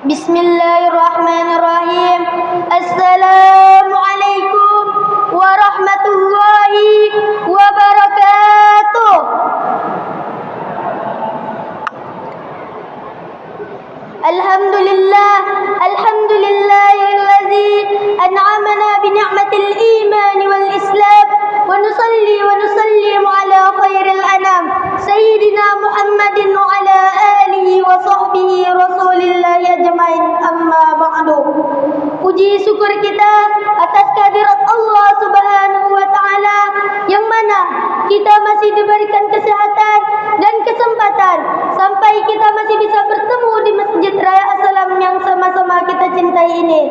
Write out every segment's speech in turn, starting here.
Bismillahirrahmanirrahim. Assalamualaikum warahmatullahi wabarakatuh. Alhamdulillah, alhamdulillahillazi an'amana bi ni'matil iman wal islam wa nusalli wa nusallimu ala khairil anam sayyidina Muhammadin wa ala alihi wa sahbihi rasulillah ajmain, amma ba'du. Puji syukur kita atas kehadirat Allah Subhanahu wa taala yang mana kita masih diberikan kesehatan dan kesempatan sampai kita masih bisa bertemu di Masjid Raya As-Salam yang sama-sama kita cintai ini.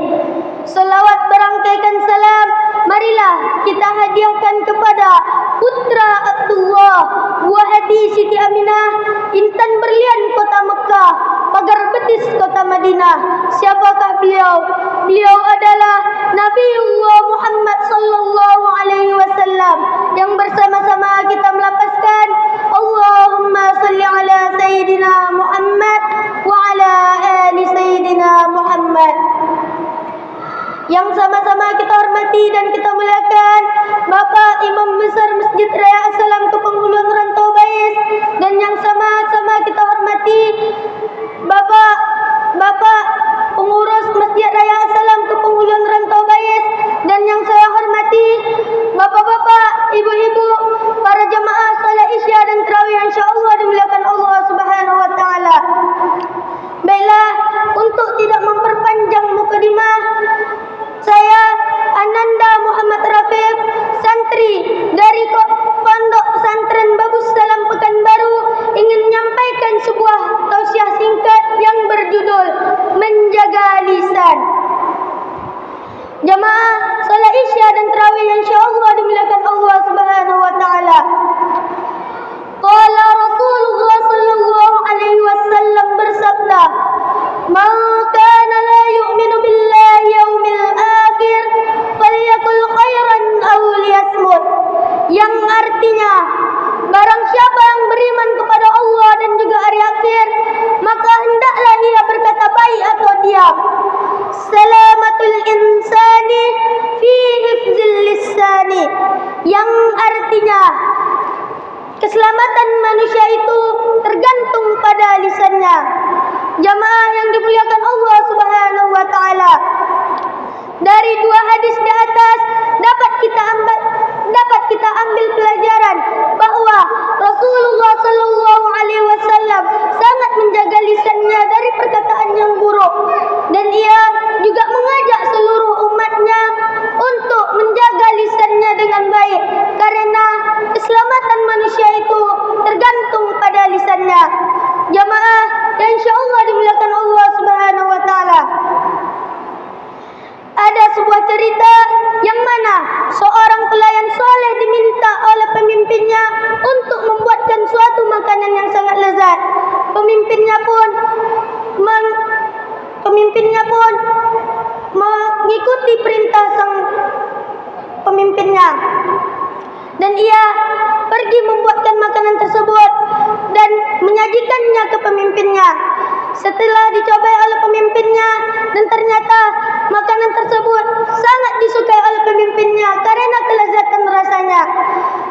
Selawat berangkaikan salam marilah kita hadiahkan kepada putra Abdullah, buah hati Siti Aminah, intan berlian kota Mekah, pagar betis kota Madinah. Siapakah beliau? Beliau adalah Nabiullah Muhammad sallallahu alaihi wasallam yang bersama-sama kita melapaskan Allahumma salli ala sayyidina Muhammad wa ala ali sayyidina Muhammad. Yang sama-sama kita hormati dan kita muliakan Bapak Imam Besar Masjid Raya As-Salam Kepenghuluan Rantau Bais, dan yang sama-sama kita hormati Bapak pengurus Masjid Raya As-Salam Kepenghuluan Rantau Bais, dan yang saya hormati bapak-bapak, ibu-ibu, para jemaah salat Isya dan tarawih insyaallah dimuliakan Allah Subhanahu wa taala. Baiklah, untuk tidak memperpanjang mukadimah, saya Ananda Muhammad Rafiq, santri dari Pondok Pesantren Babus Salam Pekanbaru, ingin menyampaikan sebuah tausiah singkat yang berjudul Menjaga Lisan. Jemaah salat Isya dan tarawih insyaallah dimuliakan Allah Subhanahu wa taala. Qala Rasulullah sallallahu alaihi wasallam bersabda, "Man kana la yu'minu billahi yaumil akhir falyakul khairan aw liyasmut." Yang artinya, barang siapa yang beriman kepada Allah dan juga hari akhir, maka hendaklah ia berkata baik atau diam. Salamatul insani fi hifzil lisani, yang artinya keselamatan manusia itu tergantung pada lisannya. Jamaah yang dimuliakan Allah Subhanahu wa taala, dari dua hadis di atas dapat kita ambil pelajaran bahwa Rasulullah sallallahu alaihi wasallam sangat menjaga lisannya dari perkataan yang buruk, dan ia juga mengajak seluruh umatnya untuk menjaga lisannya dengan baik, karena keselamatan manusia itu tergantung pada lisannya. Jamaah yang insyaallah dimuliakan Allah Subhanahu wa taala, ada sebuah cerita yang mana seorang pelayan soleh diminta oleh pemimpinnya untuk membuatkan suatu makanan yang sangat lezat. Pemimpinnya pun mengikuti perintah sang pemimpinnya, dan ia pergi membuatkan makanan tersebut dan menyajikannya ke pemimpinnya. Setelah dicobai oleh pemimpinnya, dan ternyata makanan tersebut sangat disukai oleh pemimpinnya karena kelezatan rasanya,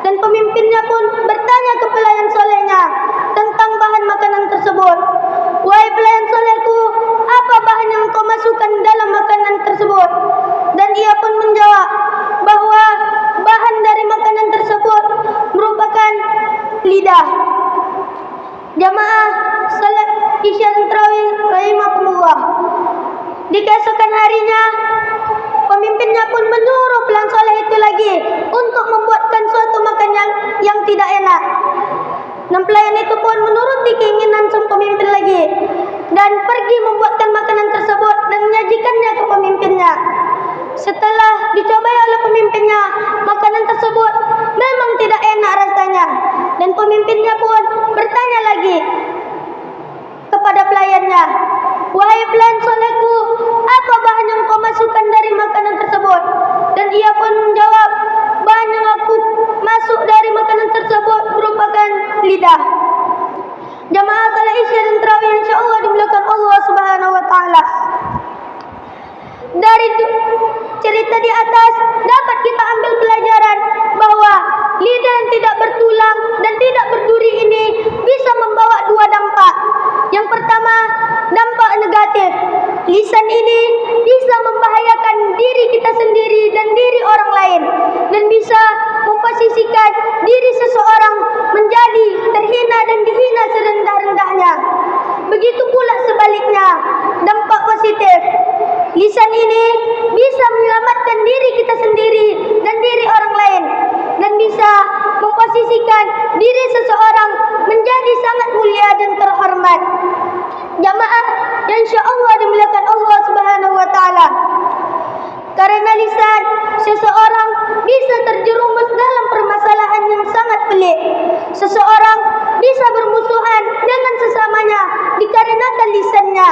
dan pemimpinnya pun bertanya ke pelayan solehnya tentang bahan makanan tersebut. "Wahai pelayan solehku, apa bahan yang kau masukkan dalam makanan tersebut?" Dan ia pun menjawab bahwa bahan dari makanan tersebut merupakan lidah. Jamaah salat Isya dan tarawih rahimakumullah, di keesokan harinya pemimpinnya pun menyuruh pelayan soleh itu lagi untuk membuatkan suatu makanan yang tidak enak, dan pelayan itu pun menuruti keinginan sang pemimpin lagi dan pergi membuatkan makanan tersebut dan menyajikannya ke pemimpinnya. Setelah dicobai oleh pemimpinnya, makanan tersebut memang tidak enak rasanya, dan pemimpinnya pun bertanya lagi kepada pelayannya, "Wahai pelayan solehku, apa bahan yang kau masukkan dari makanan tersebut?" Dan ia pun menjawab, "Bahan yang aku masuk dari makanan tersebut merupakan lidah." Jamaah salat Isya dan tarawih insyaallah dimuliakan Allah Subhanahu wa taala. Dari cerita di atas dapat kita ambil pelajaran bahwa lidah yang tidak bertulang dan tidak berduri ini bisa membawa dua dampak. Yang pertama, dampak negatif. Lisan ini bisa membahayakan diri kita sendiri dan diri orang lain, dan bisa memposisikan diri seseorang menjadi terhina dan dihina serendah-rendahnya. Begitu pula sebaliknya, dampak positif. Lisan ini bisa menyelamatkan diri kita sendiri dan diri orang lain, dan bisa memposisikan diri seseorang menjadi sangat mulia dan terhormat. Jamaah yang insyaallah dimuliakan Allah Subhanahu wa taala. Karena lisan, seseorang bisa terjerumus dalam permasalahan yang sangat pelik. Seseorang bisa bermusuhan dengan sesamanya dikarenakan lisannya.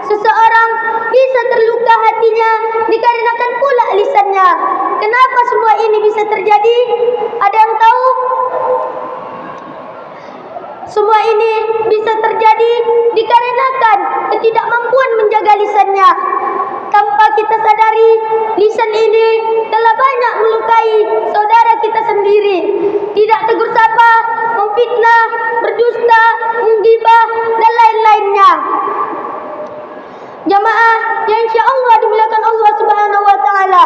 Seseorang bisa terluka hatinya dikarenakan pula lisannya. Kenapa semua ini bisa terjadi? Ada yang tahu? Semua ini bisa terjadi dikarenakan ketidakmampuan menjaga lisannya. Tanpa kita sadari, lisan ini telah banyak melukai saudara kita sendiri. Tidak tegur sapa, memfitnah, berdusta, menggibah, dan lain-lainnya. Jamaah yang insyaallah dimuliakan Allah Subhanahu wa taala.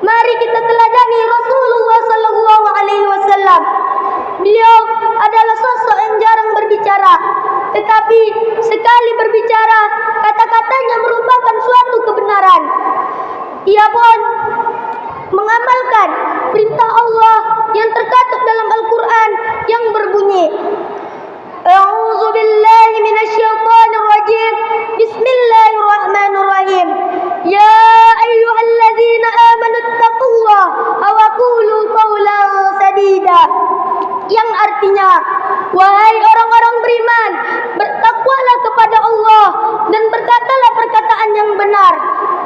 Mari kita teladani Rasulullah sallallahu alaihi wasallam. Beliau adalah sosok yang jarang berbicara, tetapi sekali berbicara, kata-katanya merupakan suatu kebenaran. Ia pun mengamalkan perintah Allah yang terkatub dalam Al-Quran yang berbunyi, A'udzu billahi minasyaitonir rajim. Bismillahirrahmanirrahim. Ya ayyuhalladzina amanu taqullaha wa qulu qawlan sadida. Yang artinya, wahai orang-orang beriman, bertakwalah kepada Allah dan berkatalah perkataan yang benar.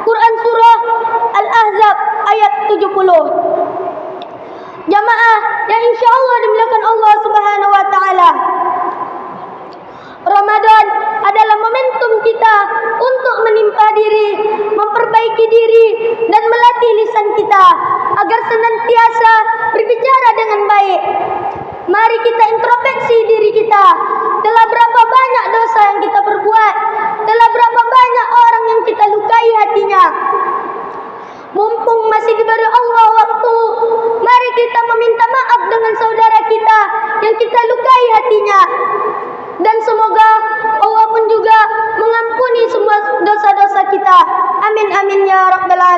Quran surah Al-Ahzab ayat 70. Jamaah yang insyaallah dimuliakan Allah Subhanahu wa taala. Ramadan adalah momentum kita untuk menimpa diri, memperbaiki diri, dan melatih lisan kita agar senantiasa berbicara dengan baik. Mari kita introspeksi diri kita. Telah berapa banyak dosa yang kita perbuat? Telah berapa banyak orang yang kita lukai hatinya? Mumpung masih diberi Allah waktu, mari kita meminta maaf dengan saudara kita yang kita lukai hatinya. Dan semoga Allah pun juga mengampuni semua dosa-dosa kita. Amin amin ya rabbal alamin.